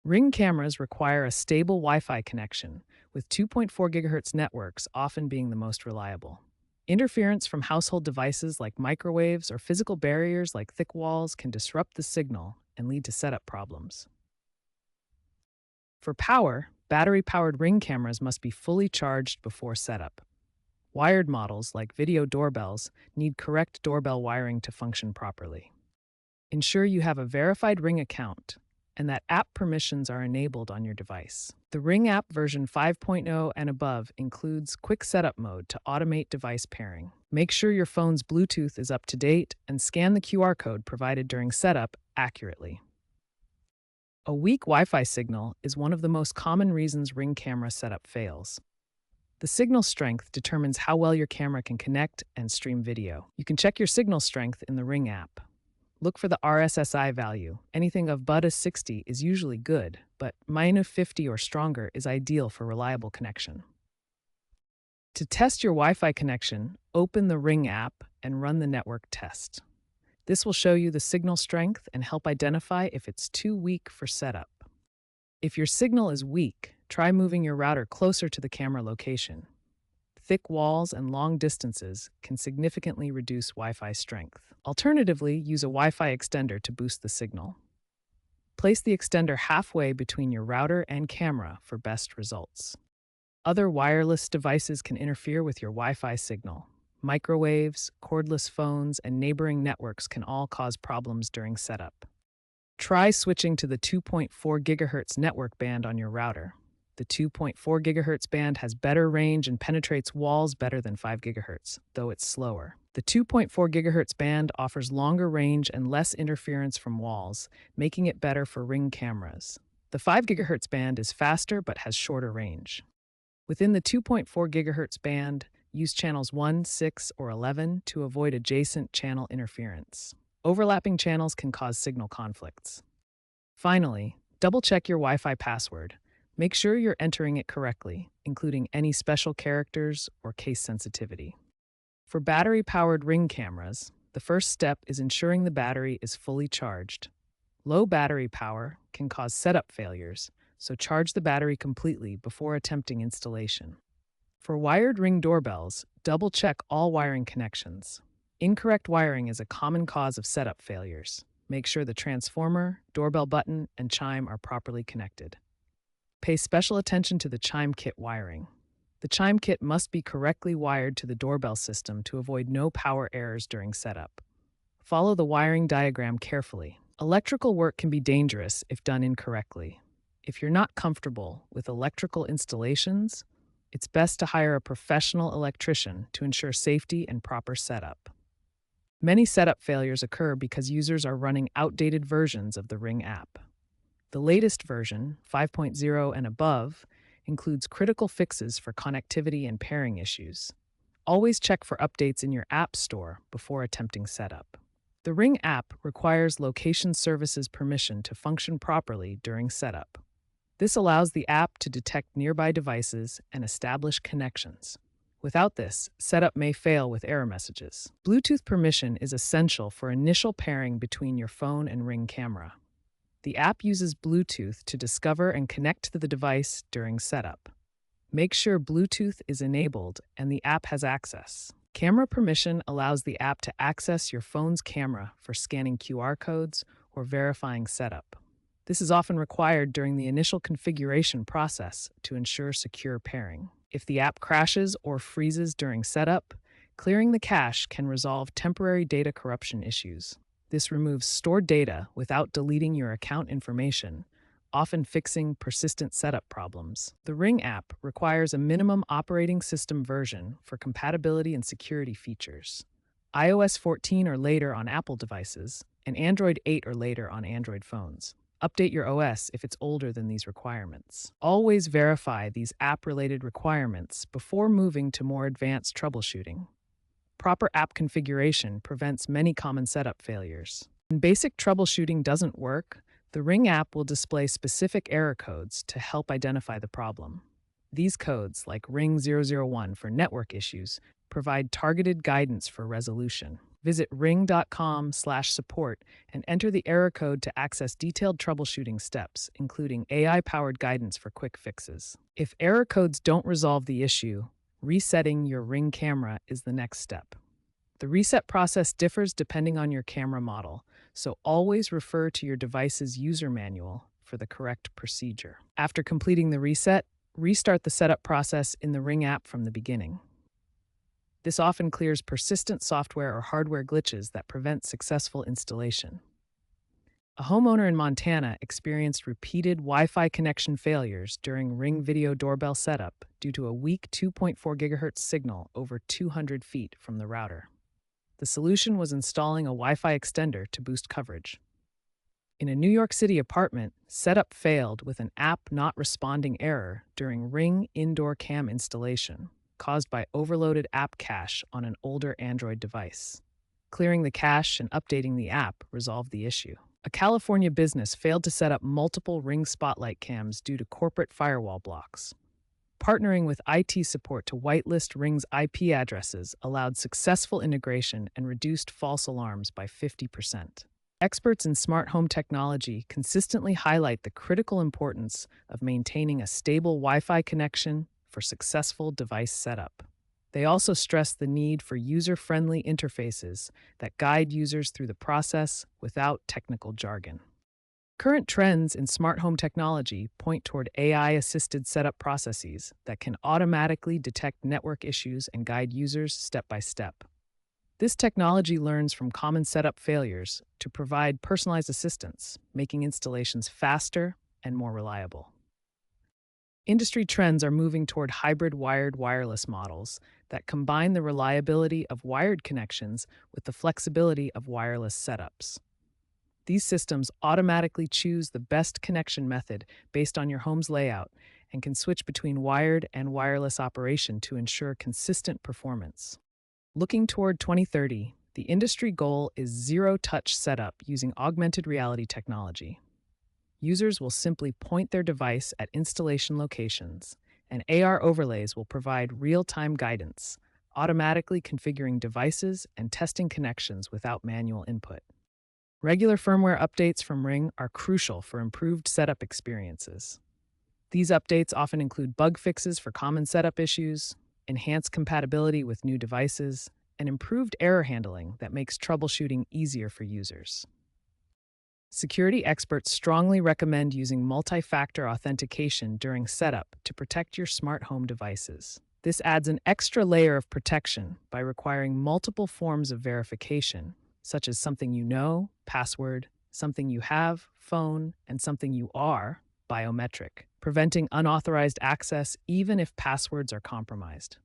Ring cameras require a stable Wi-Fi connection, with 2.4 GHz networks often being the most reliable. Interference from household devices like microwaves or physical barriers like thick walls can disrupt the signal and lead to setup problems. For power, battery-powered Ring cameras must be fully charged before setup. Wired models, like video doorbells, need correct doorbell wiring to function properly. Ensure you have a verified Ring account and that app permissions are enabled on your device. The Ring app version 5.0 and above includes quick setup mode to automate device pairing. Make sure your phone's Bluetooth is up to date and scan the QR code provided during setup accurately. A weak Wi-Fi signal is one of the most common reasons Ring camera setup fails. The signal strength determines how well your camera can connect and stream video. You can check your signal strength in the Ring app. Look for the RSSI value. Anything above 60 is usually good, but -50 or stronger is ideal for reliable connection. To test your Wi-Fi connection, open the Ring app and run the network test. This will show you the signal strength and help identify if it's too weak for setup. If your signal is weak, try moving your router closer to the camera location. Thick walls and long distances can significantly reduce Wi-Fi strength. Alternatively, use a Wi-Fi extender to boost the signal. Place the extender halfway between your router and camera for best results. Other wireless devices can interfere with your Wi-Fi signal. Microwaves, cordless phones, and neighboring networks can all cause problems during setup. Try switching to the 2.4 GHz network band on your router. The 2.4 GHz band has better range and penetrates walls better than 5 GHz, though it's slower. The 2.4 GHz band offers longer range and less interference from walls, making it better for Ring cameras. The 5 GHz band is faster but has shorter range. Within the 2.4 GHz band, use channels 1, 6, or 11 to avoid adjacent channel interference. Overlapping channels can cause signal conflicts. Finally, double-check your Wi-Fi password. Make sure you're entering it correctly, including any special characters or case sensitivity. For battery-powered Ring cameras, the first step is ensuring the battery is fully charged. Low battery power can cause setup failures, so charge the battery completely before attempting installation. For wired Ring doorbells, double-check all wiring connections. Incorrect wiring is a common cause of setup failures. Make sure the transformer, doorbell button, and chime are properly connected. Pay special attention to the chime kit wiring. The chime kit must be correctly wired to the doorbell system to avoid no power errors during setup. Follow the wiring diagram carefully. Electrical work can be dangerous if done incorrectly. If you're not comfortable with electrical installations, it's best to hire a professional electrician to ensure safety and proper setup. Many setup failures occur because users are running outdated versions of the Ring app. The latest version, 5.0 and above, includes critical fixes for connectivity and pairing issues. Always check for updates in your app store before attempting setup. The Ring app requires location services permission to function properly during setup. This allows the app to detect nearby devices and establish connections. Without this, setup may fail with error messages. Bluetooth permission is essential for initial pairing between your phone and Ring camera. The app uses Bluetooth to discover and connect to the device during setup. Make sure Bluetooth is enabled and the app has access. Camera permission allows the app to access your phone's camera for scanning QR codes or verifying setup. This is often required during the initial configuration process to ensure secure pairing. If the app crashes or freezes during setup, clearing the cache can resolve temporary data corruption issues. This removes stored data without deleting your account information, often fixing persistent setup problems. The Ring app requires a minimum operating system version for compatibility and security features. iOS 14 or later on Apple devices, and Android 8 or later on Android phones. Update your OS if it's older than these requirements. Always verify these app-related requirements before moving to more advanced troubleshooting. Proper app configuration prevents many common setup failures. When basic troubleshooting doesn't work, the Ring app will display specific error codes to help identify the problem. These codes, like Ring 001 for network issues, provide targeted guidance for resolution. Visit ring.com/support and enter the error code to access detailed troubleshooting steps, including AI-powered guidance for quick fixes. If error codes don't resolve the issue, resetting your Ring camera is the next step. The reset process differs depending on your camera model, so always refer to your device's user manual for the correct procedure. After completing the reset, restart the setup process in the Ring app from the beginning. This often clears persistent software or hardware glitches that prevent successful installation. A homeowner in Montana experienced repeated Wi-Fi connection failures during Ring video doorbell setup due to a weak 2.4 GHz signal over 200 feet from the router. The solution was installing a Wi-Fi extender to boost coverage. In a New York City apartment, setup failed with an app not responding error during Ring indoor cam installation, caused by overloaded app cache on an older Android device. Clearing the cache and updating the app resolved the issue. A California business failed to set up multiple Ring Spotlight cams due to corporate firewall blocks. Partnering with IT support to whitelist Ring's IP addresses allowed successful integration and reduced false alarms by 50%. Experts in smart home technology consistently highlight the critical importance of maintaining a stable Wi-Fi connection for successful device setup. They also stress the need for user-friendly interfaces that guide users through the process without technical jargon. Current trends in smart home technology point toward AI-assisted setup processes that can automatically detect network issues and guide users step by step. This technology learns from common setup failures to provide personalized assistance, making installations faster and more reliable. Industry trends are moving toward hybrid wired wireless models that combine the reliability of wired connections with the flexibility of wireless setups. These systems automatically choose the best connection method based on your home's layout and can switch between wired and wireless operation to ensure consistent performance. Looking toward 2030, the industry goal is zero-touch setup using augmented reality technology. Users will simply point their device at installation locations, and AR overlays will provide real-time guidance, automatically configuring devices and testing connections without manual input. Regular firmware updates from Ring are crucial for improved setup experiences. These updates often include bug fixes for common setup issues, enhanced compatibility with new devices, and improved error handling that makes troubleshooting easier for users. Security experts strongly recommend using multi-factor authentication during setup to protect your smart home devices. This adds an extra layer of protection by requiring multiple forms of verification, such as something you know, password, something you have, phone, and something you are, biometric, preventing unauthorized access even if passwords are compromised.